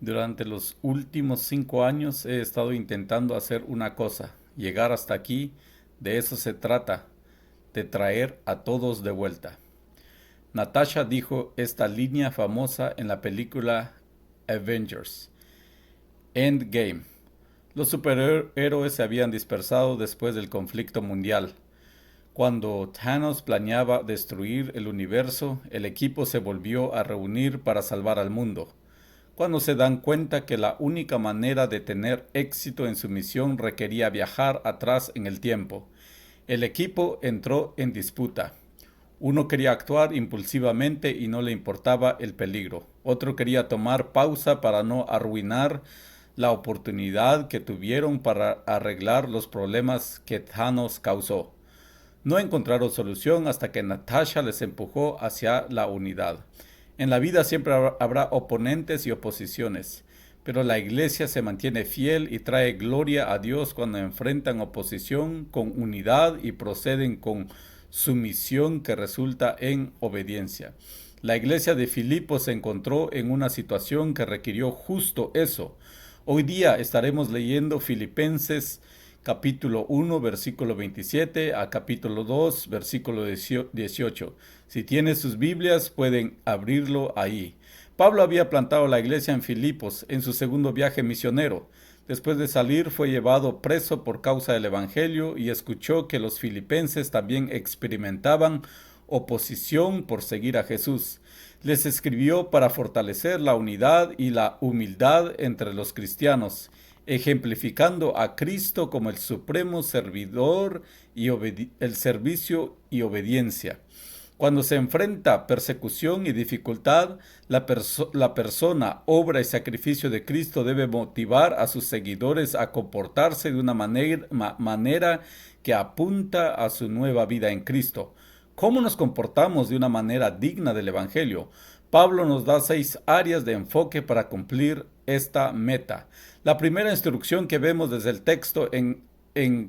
Durante los últimos 5 años he estado intentando hacer una cosa, llegar hasta aquí. De eso se trata, de traer a todos de vuelta. Natasha dijo esta línea famosa en la película Avengers Endgame. Los superhéroes se habían dispersado después del conflicto mundial. Cuando Thanos planeaba destruir el universo, el equipo se volvió a reunir para salvar al mundo. Cuando se dan cuenta que la única manera de tener éxito en su misión requería viajar atrás en el tiempo, el equipo entró en disputa. Uno quería actuar impulsivamente y no le importaba el peligro. Otro quería tomar pausa para no arruinar la oportunidad que tuvieron para arreglar los problemas que Thanos causó. No encontraron solución hasta que Natasha les empujó hacia la unidad. En la vida siempre habrá oponentes y oposiciones, pero la iglesia se mantiene fiel y trae gloria a Dios cuando enfrentan oposición con unidad y proceden con sumisión que resulta en obediencia. La iglesia de Filipo se encontró en una situación que requirió justo eso. Hoy día estaremos leyendo Filipenses capítulo 1, versículo 27 a capítulo 2, versículo 18. Si tienen sus Biblias, pueden abrirlo ahí. Pablo había plantado la iglesia en Filipos en su segundo viaje misionero. Después de salir fue llevado preso por causa del Evangelio y escuchó que los filipenses también experimentaban oposición por seguir a Jesús. Les escribió para fortalecer la unidad y la humildad entre los cristianos, ejemplificando a Cristo como el supremo servidor y el servicio y obediencia. Cuando se enfrenta persecución y dificultad, la persona, obra y sacrificio de Cristo debe motivar a sus seguidores a comportarse de una manera que apunta a su nueva vida en Cristo. ¿Cómo nos comportamos de una manera digna del Evangelio? Pablo nos da 6 áreas de enfoque para cumplir esta meta. La primera instrucción que vemos desde el texto en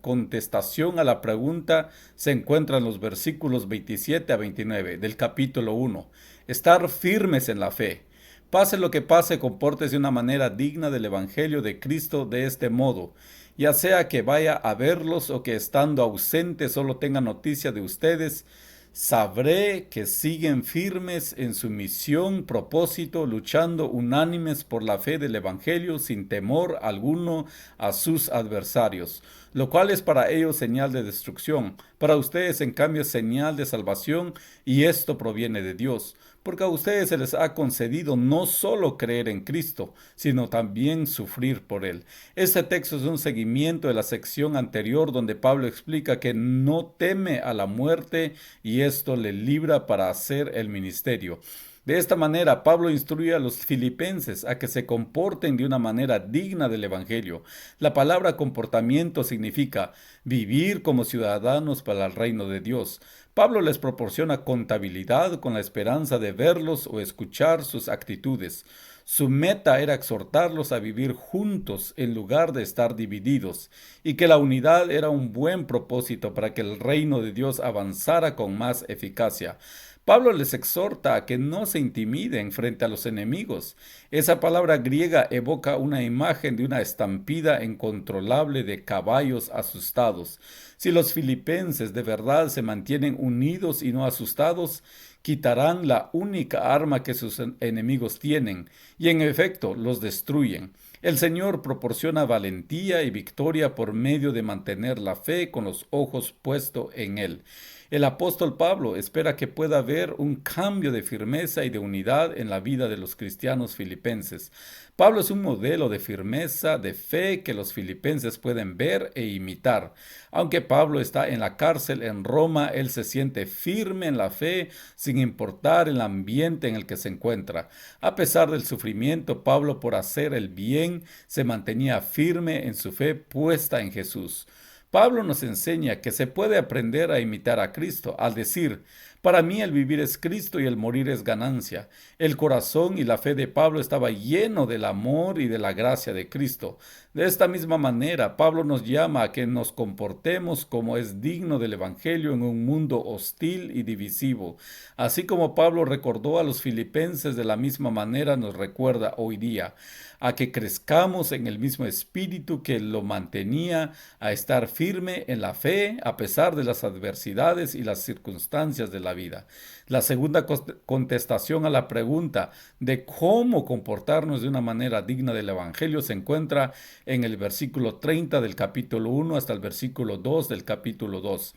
contestación a la pregunta se encuentra en los versículos 27 a 29 del capítulo 1. Estar firmes en la fe. Pase lo que pase, compórtese de una manera digna del Evangelio de Cristo de este modo, ya sea que vaya a verlos o que estando ausente solo tenga noticia de ustedes. Sabré que siguen firmes en su misión, propósito, luchando unánimes por la fe del Evangelio sin temor alguno a sus adversarios, lo cual es para ellos señal de destrucción, para ustedes en cambio es señal de salvación, y esto proviene de Dios, porque a ustedes se les ha concedido no solo creer en Cristo, sino también sufrir por Él. Este texto es un seguimiento de la sección anterior donde Pablo explica que no teme a la muerte y esto le libra para hacer el ministerio. De esta manera, Pablo instruye a los filipenses a que se comporten de una manera digna del Evangelio. La palabra comportamiento significa vivir como ciudadanos para el reino de Dios. Pablo les proporciona contabilidad con la esperanza de verlos o escuchar sus actitudes. Su meta era exhortarlos a vivir juntos en lugar de estar divididos, y que la unidad era un buen propósito para que el reino de Dios avanzara con más eficacia. Pablo les exhorta a que no se intimiden frente a los enemigos. Esa palabra griega evoca una imagen de una estampida incontrolable de caballos asustados. Si los filipenses de verdad se mantienen unidos y no asustados, quitarán la única arma que sus enemigos tienen y en efecto los destruyen. El Señor proporciona valentía y victoria por medio de mantener la fe con los ojos puestos en Él. El apóstol Pablo espera que pueda haber un cambio de firmeza y de unidad en la vida de los cristianos filipenses. Pablo es un modelo de firmeza, de fe que los filipenses pueden ver e imitar. Aunque Pablo está en la cárcel en Roma, él se siente firme en la fe sin importar el ambiente en el que se encuentra. A pesar del sufrimiento, Pablo, por hacer el bien, se mantenía firme en su fe puesta en Jesús. Pablo nos enseña que se puede aprender a imitar a Cristo al decir, Para mí el vivir es Cristo y el morir es ganancia. El corazón y la fe de Pablo estaba lleno del amor y de la gracia de Cristo. De esta misma manera, Pablo nos llama a que nos comportemos como es digno del Evangelio en un mundo hostil y divisivo. Así como Pablo recordó a los filipenses, de la misma manera nos recuerda hoy día a que crezcamos en el mismo espíritu que lo mantenía a estar firme en la fe a pesar de las adversidades y las circunstancias de la vida. La segunda contestación a la pregunta de cómo comportarnos de una manera digna del Evangelio se encuentra en el versículo 30 del capítulo 1 hasta el versículo 2 del capítulo 2.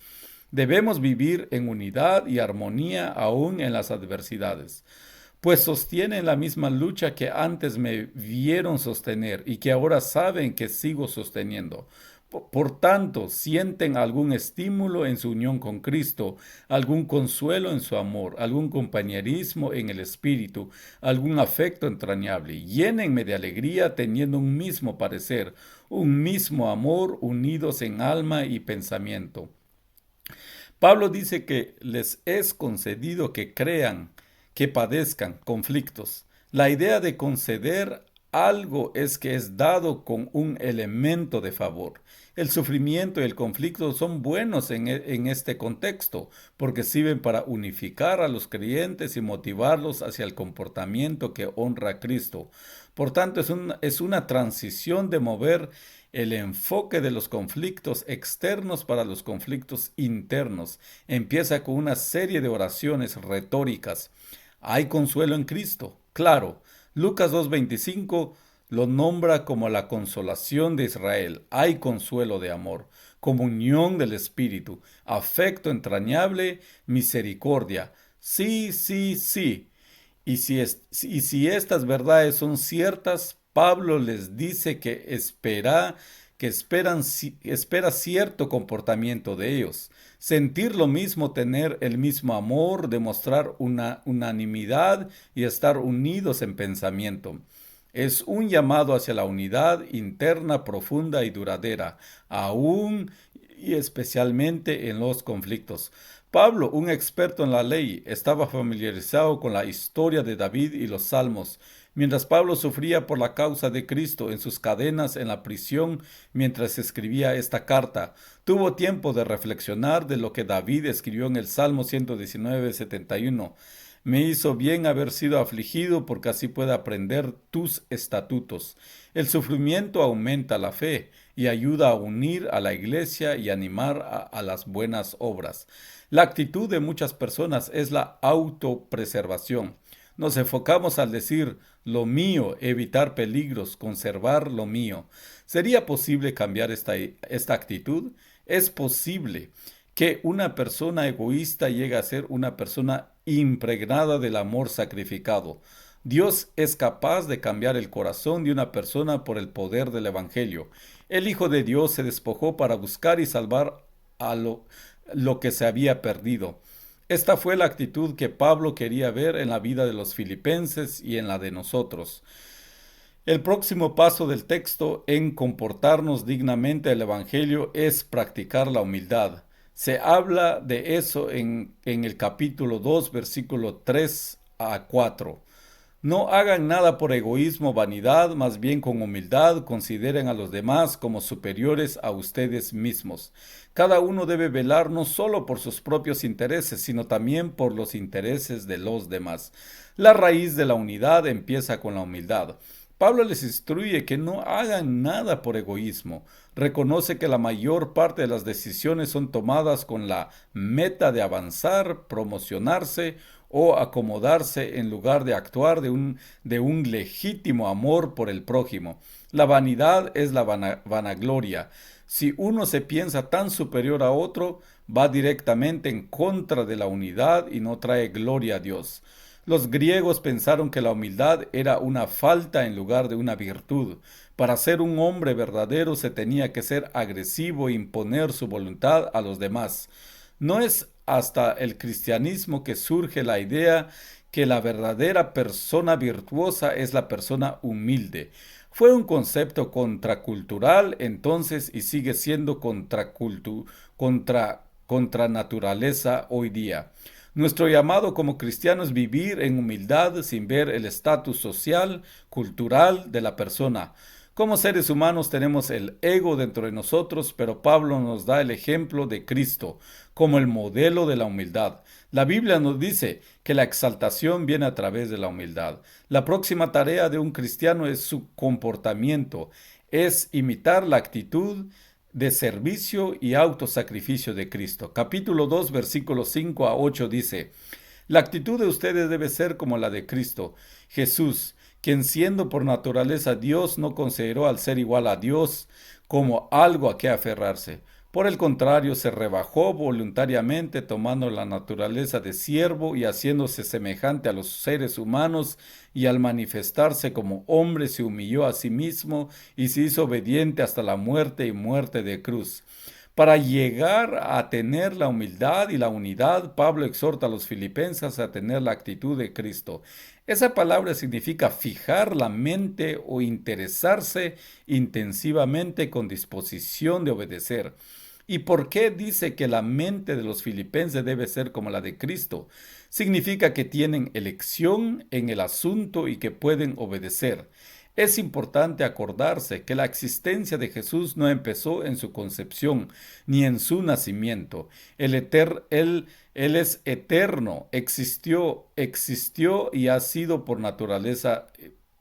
Debemos vivir en unidad y armonía aún en las adversidades, pues sostienen la misma lucha que antes me vieron sostener y que ahora saben que sigo sosteniendo. Por tanto, sienten algún estímulo en su unión con Cristo, algún consuelo en su amor, algún compañerismo en el Espíritu, algún afecto entrañable. Llénenme de alegría teniendo un mismo parecer, un mismo amor, unidos en alma y pensamiento. Pablo dice que les es concedido que crean, que padezcan conflictos. La idea de conceder algo es que es dado con un elemento de favor. El sufrimiento y el conflicto son buenos en este contexto, porque sirven para unificar a los creyentes y motivarlos hacia el comportamiento que honra a Cristo. Por tanto, es una transición de mover el enfoque de los conflictos externos para los conflictos internos. Empieza con una serie de oraciones retóricas. ¿Hay consuelo en Cristo? Claro. Lucas 2:25 lo nombra como la consolación de Israel. Hay consuelo de amor, comunión del Espíritu, afecto entrañable, misericordia. Sí, sí, sí. Y si estas verdades son ciertas, Pablo les dice espera cierto comportamiento de ellos. Sentir lo mismo, tener el mismo amor, demostrar una unanimidad y estar unidos en pensamiento. Es un llamado hacia la unidad interna profunda y duradera, aún y especialmente en los conflictos. Pablo, un experto en la ley, estaba familiarizado con la historia de David y los salmos. Mientras Pablo sufría por la causa de Cristo en sus cadenas en la prisión mientras escribía esta carta, tuvo tiempo de reflexionar de lo que David escribió en el Salmo 119:71. Me hizo bien haber sido afligido porque así pueda aprender tus estatutos. El sufrimiento aumenta la fe y ayuda a unir a la iglesia y animar a las buenas obras. La actitud de muchas personas es la autopreservación. Nos enfocamos al decir lo mío, evitar peligros, conservar lo mío. ¿Sería posible cambiar esta actitud? Es posible que una persona egoísta llegue a ser una persona impregnada del amor sacrificado. Dios es capaz de cambiar el corazón de una persona por el poder del Evangelio. El Hijo de Dios se despojó para buscar y salvar a lo que se había perdido. Esta fue la actitud que Pablo quería ver en la vida de los filipenses y en la de nosotros. El próximo paso del texto en comportarnos dignamente al Evangelio es practicar la humildad. Se habla de eso en el capítulo 2, versículo 3 a 4. No hagan nada por egoísmo o vanidad, más bien con humildad consideren a los demás como superiores a ustedes mismos. Cada uno debe velar no solo por sus propios intereses, sino también por los intereses de los demás. La raíz de la unidad empieza con la humildad. Pablo les instruye que no hagan nada por egoísmo. Reconoce que la mayor parte de las decisiones son tomadas con la meta de avanzar, promocionarse o acomodarse en lugar de actuar de un legítimo amor por el prójimo. La vanidad es la vanagloria. Si uno se piensa tan superior a otro, va directamente en contra de la unidad y no trae gloria a Dios. Los griegos pensaron que la humildad era una falta en lugar de una virtud. Para ser un hombre verdadero se tenía que ser agresivo e imponer su voluntad a los demás. No es hasta el cristianismo que surge la idea que la verdadera persona virtuosa es la persona humilde. Fue un concepto contracultural entonces y sigue siendo contra naturaleza hoy día. Nuestro llamado como cristianos es vivir en humildad sin ver el estatus social, cultural de la persona. Como seres humanos tenemos el ego dentro de nosotros, pero Pablo nos da el ejemplo de Cristo como el modelo de la humildad. La Biblia nos dice que la exaltación viene a través de la humildad. La próxima tarea de un cristiano es su comportamiento, es imitar la actitud de servicio y autosacrificio de Cristo. Capítulo 2, versículos 5 a 8 dice: La actitud de ustedes debe ser como la de Cristo Jesús, quien siendo por naturaleza Dios no consideró al ser igual a Dios como algo a que aferrarse. Por el contrario, se rebajó voluntariamente, tomando la naturaleza de siervo y haciéndose semejante a los seres humanos, y al manifestarse como hombre se humilló a sí mismo y se hizo obediente hasta la muerte y muerte de cruz. Para llegar a tener la humildad y la unidad, Pablo exhorta a los filipenses a tener la actitud de Cristo. Esa palabra significa fijar la mente o interesarse intensivamente con disposición de obedecer. ¿Y por qué dice que la mente de los filipenses debe ser como la de Cristo? Significa que tienen elección en el asunto y que pueden obedecer. Es importante acordarse que la existencia de Jesús no empezó en su concepción ni en su nacimiento. Él es eterno, existió y ha sido por naturaleza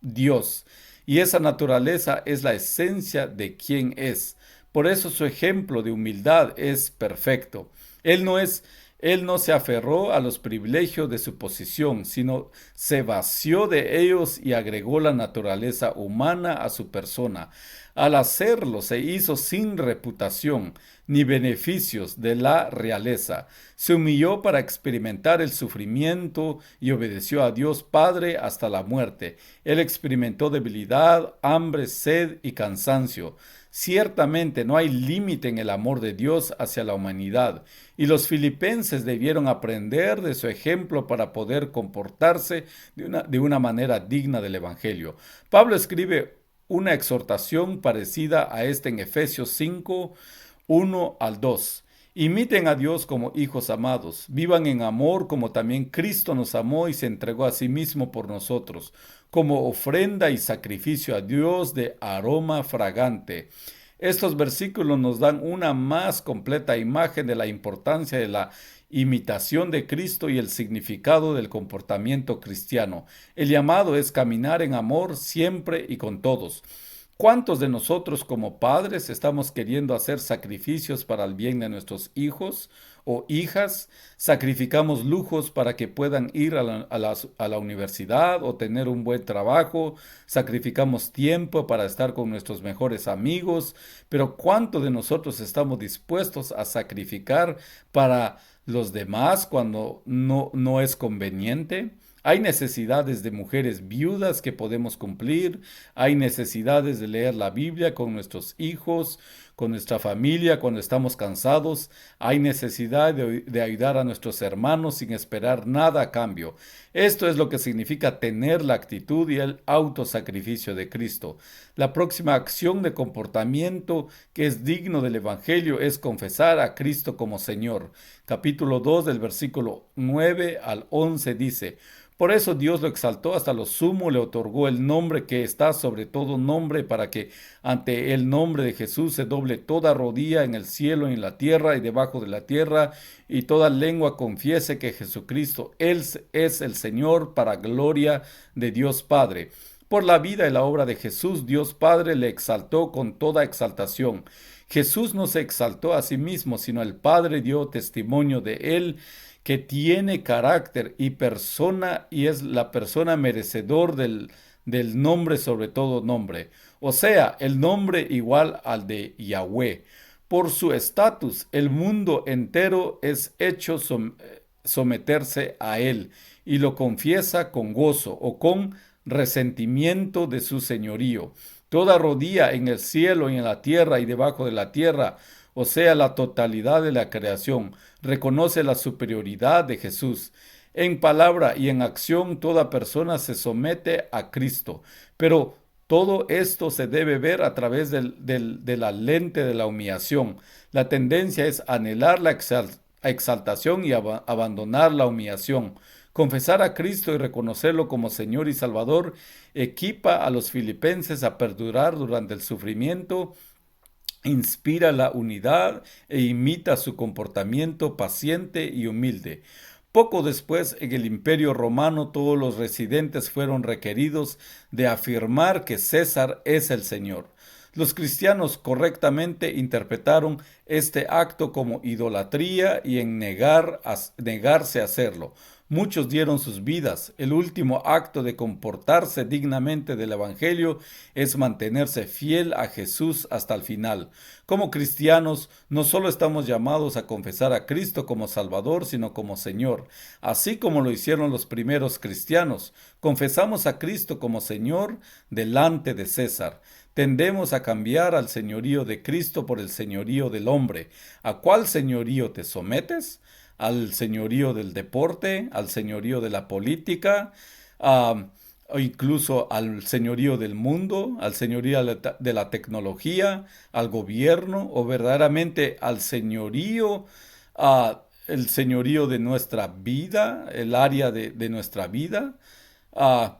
Dios. Y esa naturaleza es la esencia de quien es. Por eso su ejemplo de humildad es perfecto. Él no se aferró a los privilegios de su posición, sino se vació de ellos y agregó la naturaleza humana a su persona. Al hacerlo, se hizo sin reputación ni beneficios de la realeza. Se humilló para experimentar el sufrimiento y obedeció a Dios Padre hasta la muerte. Él experimentó debilidad, hambre, sed y cansancio. Ciertamente no hay límite en el amor de Dios hacia la humanidad, y los filipenses debieron aprender de su ejemplo para poder comportarse de una manera digna del Evangelio. Pablo escribe una exhortación parecida a esta en Efesios 5, 1 al 2. Imiten a Dios como hijos amados, vivan en amor como también Cristo nos amó y se entregó a sí mismo por nosotros, como ofrenda y sacrificio a Dios de aroma fragante. Estos versículos nos dan una más completa imagen de la importancia de la imitación de Cristo y el significado del comportamiento cristiano. El llamado es caminar en amor siempre y con todos. ¿Cuántos de nosotros como padres estamos queriendo hacer sacrificios para el bien de nuestros hijos o hijas? Sacrificamos lujos para que puedan ir a la universidad o tener un buen trabajo. Sacrificamos tiempo para estar con nuestros mejores amigos. Pero ¿cuántos de nosotros estamos dispuestos a sacrificar para los demás cuando no es conveniente? Hay necesidades de mujeres viudas que podemos cumplir, hay necesidades de leer la Biblia con nuestros hijos, con nuestra familia cuando estamos cansados, hay necesidad de ayudar a nuestros hermanos sin esperar nada a cambio. Esto es lo que significa tener la actitud y el autosacrificio de Cristo. La próxima acción de comportamiento que es digno del Evangelio es confesar a Cristo como Señor. Capítulo 2 del versículo 9 al 11 dice: Por eso Dios lo exaltó hasta lo sumo, le otorgó el nombre que está sobre todo nombre, para que ante el nombre de Jesús se doble toda rodilla en el cielo, en la tierra y debajo de la tierra, y toda lengua confiese que Jesucristo Él es el Señor, para gloria de Dios Padre. Por la vida y la obra de Jesús, Dios Padre le exaltó con toda exaltación. Jesús no se exaltó a sí mismo, sino el Padre dio testimonio de Él, que tiene carácter y persona y es la persona merecedor del nombre sobre todo nombre, o sea, el nombre igual al de Yahweh. Por su estatus, el mundo entero es hecho someterse a él y lo confiesa con gozo o con resentimiento de su señorío. Toda rodilla en el cielo y en la tierra y debajo de la tierra, o sea, la totalidad de la creación, reconoce la superioridad de Jesús. En palabra y en acción, toda persona se somete a Cristo, pero todo esto se debe ver a través de la lente de la humillación. La tendencia es anhelar la exaltación y abandonar la humillación. Confesar a Cristo y reconocerlo como Señor y Salvador equipa a los filipenses a perdurar durante el sufrimiento, inspira la unidad e imita su comportamiento paciente y humilde. Poco después, en el Imperio Romano, todos los residentes fueron requeridos de afirmar que César es el Señor. Los cristianos correctamente interpretaron este acto como idolatría y en negarse a hacerlo. Muchos dieron sus vidas. El último acto de comportarse dignamente del Evangelio es mantenerse fiel a Jesús hasta el final. Como cristianos, no solo estamos llamados a confesar a Cristo como Salvador, sino como Señor, así como lo hicieron los primeros cristianos. Confesamos a Cristo como Señor delante de César. Tendemos a cambiar al señorío de Cristo por el señorío del hombre. ¿A cuál señorío te sometes? ¿Al señorío del deporte? ¿Al señorío de la política? O incluso al señorío del mundo, al señorío de la tecnología, al gobierno, o verdaderamente al señorío, el señorío de nuestra vida, el área de nuestra vida. Ah,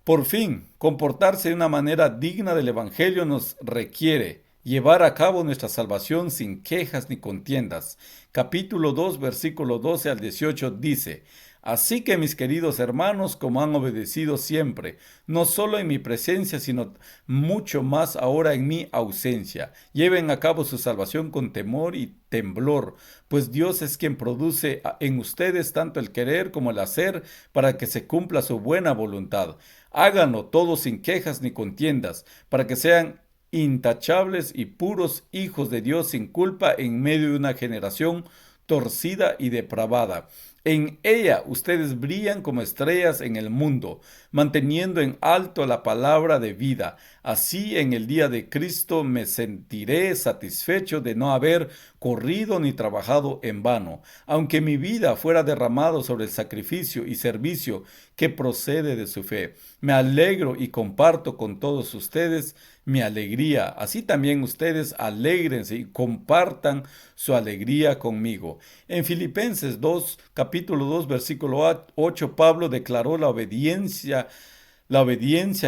por fin, comportarse de una manera digna del Evangelio nos requiere llevar a cabo nuestra salvación sin quejas ni contiendas. Capítulo 2, versículo 12 al 18 dice: Así que, mis queridos hermanos, como han obedecido siempre, no solo en mi presencia, sino mucho más ahora en mi ausencia, lleven a cabo su salvación con temor y temblor, pues Dios es quien produce en ustedes tanto el querer como el hacer para que se cumpla su buena voluntad. Háganlo todo sin quejas ni contiendas, para que sean intachables y puros hijos de Dios sin culpa en medio de una generación torcida y depravada. En ella ustedes brillan como estrellas en el mundo, manteniendo en alto la palabra de vida. Así en el día de Cristo me sentiré satisfecho de no haber corrido ni trabajado en vano, aunque mi vida fuera derramado sobre el sacrificio y servicio que procede de su fe. Me alegro y comparto con todos ustedes mi alegría. Así también ustedes alégrense y compartan su alegría conmigo. En Filipenses 2, capítulo 2, versículo 8, Pablo declaró la obediencia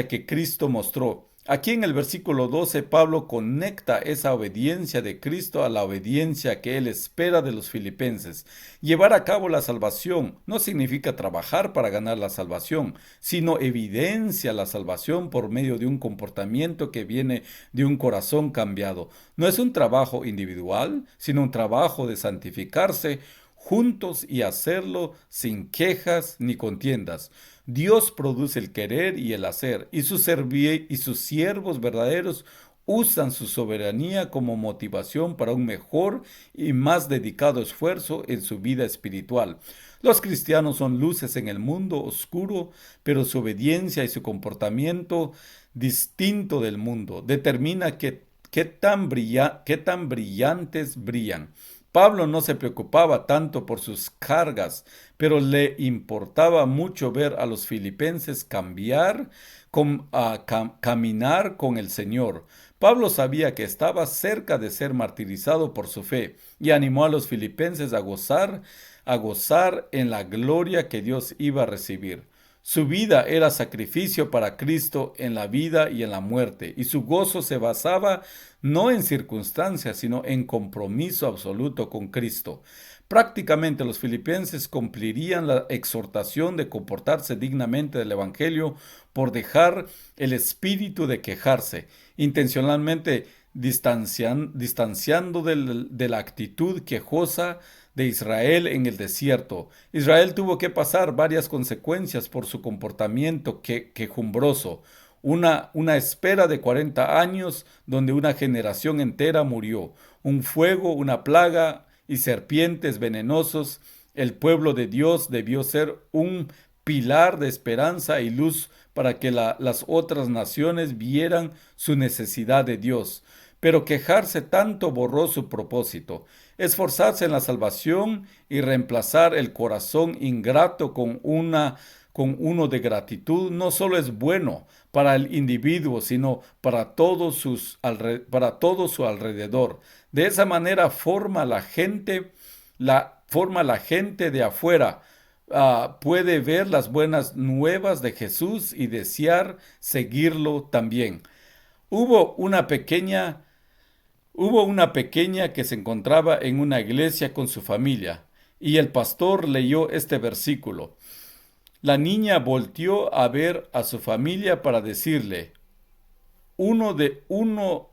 que Cristo mostró. Aquí en el versículo 12, Pablo conecta esa obediencia de Cristo a la obediencia que él espera de los filipenses. Llevar a cabo la salvación no significa trabajar para ganar la salvación, sino evidencia la salvación por medio de un comportamiento que viene de un corazón cambiado. No es un trabajo individual, sino un trabajo de santificarse juntos y hacerlo sin quejas ni contiendas. Dios produce el querer y el hacer, y sus siervos verdaderos usan su soberanía como motivación para un mejor y más dedicado esfuerzo en su vida espiritual. Los cristianos son luces en el mundo oscuro, pero su obediencia y su comportamiento distinto del mundo determina qué tan brillantes brillan. Pablo no se preocupaba tanto por sus cargas, pero le importaba mucho ver a los filipenses caminar con el Señor. Pablo sabía que estaba cerca de ser martirizado por su fe y animó a los filipenses a gozar en la gloria que Dios iba a recibir. Su vida era sacrificio para Cristo en la vida y en la muerte, y su gozo se basaba no en circunstancias, sino en compromiso absoluto con Cristo. Prácticamente los filipenses cumplirían la exhortación de comportarse dignamente del Evangelio por dejar el espíritu de quejarse, intencionalmente distanciando de la actitud quejosa de Israel en el desierto. Israel tuvo que pasar varias consecuencias por su comportamiento quejumbroso. Una espera de 40 años donde una generación entera murió. Un fuego, una plaga y serpientes venenosos. El pueblo de Dios debió ser un pilar de esperanza y luz para que las otras naciones vieran su necesidad de Dios. Pero quejarse tanto borró su propósito. Esforzarse en la salvación y reemplazar el corazón ingrato con uno de gratitud no solo es bueno para el individuo, sino para todo su alrededor. De esa manera forma la gente de afuera puede ver las buenas nuevas de Jesús y desear seguirlo también. Hubo una pequeña Hubo una pequeña que se encontraba en una iglesia con su familia, y el pastor leyó este versículo. La niña volteó a ver a su familia para decirle, uno de uno,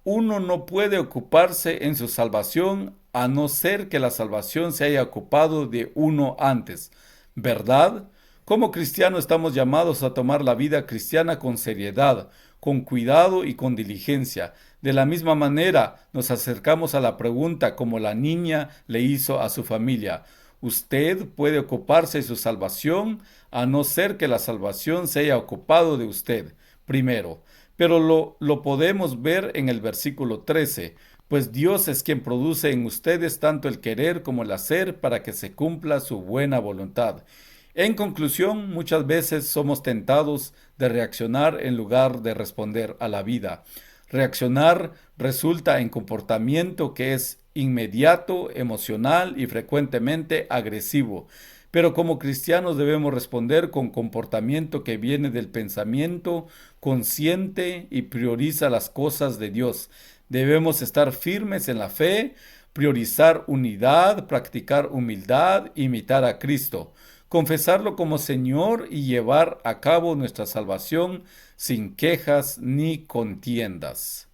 uno no puede ocuparse en su salvación a no ser que la salvación se haya ocupado de uno antes, ¿verdad? Como cristianos estamos llamados a tomar la vida cristiana con seriedad, con cuidado y con diligencia. De la misma manera nos acercamos a la pregunta como la niña le hizo a su familia. Usted puede ocuparse de su salvación a no ser que la salvación se haya ocupado de usted primero. Pero lo podemos ver en el versículo 13, pues Dios es quien produce en ustedes tanto el querer como el hacer para que se cumpla su buena voluntad. En conclusión, muchas veces somos tentados de reaccionar en lugar de responder a la vida. Reaccionar resulta en comportamiento que es inmediato, emocional y frecuentemente agresivo. Pero como cristianos debemos responder con comportamiento que viene del pensamiento consciente y prioriza las cosas de Dios. Debemos estar firmes en la fe, priorizar unidad, practicar humildad, imitar a Cristo, confesarlo como Señor y llevar a cabo nuestra salvación sin quejas ni contiendas.